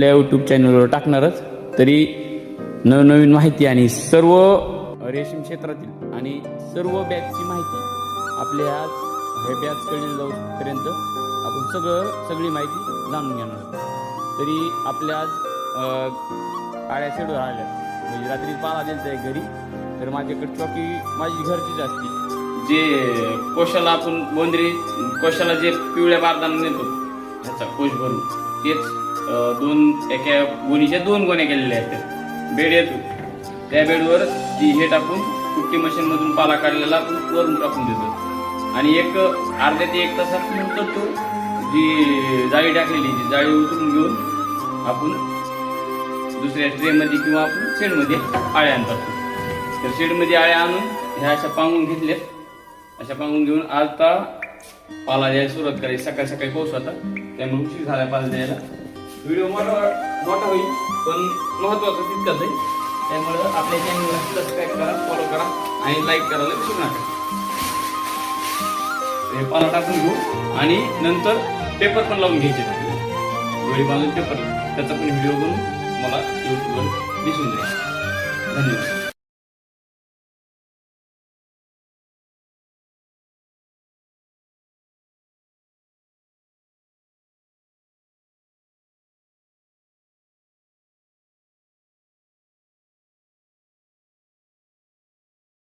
आपल्या यूट्यूब चॅनलवर टाकणारच. तरी नवनवीन माहिती आणि सर्व रेशीम क्षेत्रातील आणि सर्व बॅचची माहिती आपल्या आज हे बॅचकडे जाऊपर्यंत आपण सगळी माहिती जाणून घेणार आहोत. तरी आपल्या आज काळ्या शेडवर आल्या म्हणजे रात्री पाला द्यायचं आहे घरी. तर माझ्याकडे चॉकी माझी घरचीच असते. जे कोशाला आपण बोंद्री कोशाला जे पिवळ्या बारदाना नेतो ह्याचा कोश भरून तेच एका गोणीच्या 2 गोण्या केलेल्या आहेत. बेड येतो त्या बेडवर ती हे टाकून कुट्टी मशीन मधून पाला काढलेला आपण वरून टाकून देतो आणि एक अर्ध्या ते 1 तासात नंतर तो जी जाळी टाकलेली ती जाळी उतरून घेऊन आपण दुसऱ्या ट्रेमध्ये किंवा आपण शेडमध्ये आळ्या आणतात. तर शेडमध्ये आळ्या आणून ह्या अशा पांगून घेतल्यात. अशा पांगून घेऊन आता पाला द्यायला सुरुवात करायची. सकाळी सकाळी पाऊस होता त्यामुळे उशीर झाला पाला द्यायला. व्हिडिओ मोठा होईल पण महत्वाचं तितकंच आहे. त्यामुळे आपल्या चॅनलला सबस्क्राईब करा, फॉलो करा आणि लाईक करायला विसरू नका. हे पाला टाकून घेऊ आणि नंतर पेपर पण लावून घ्यायचे. दोरी बांधून पेपर त्याचा पण व्हिडिओ बनवून मला यूट्यूबवर दिसून जाईल. धन्यवाद.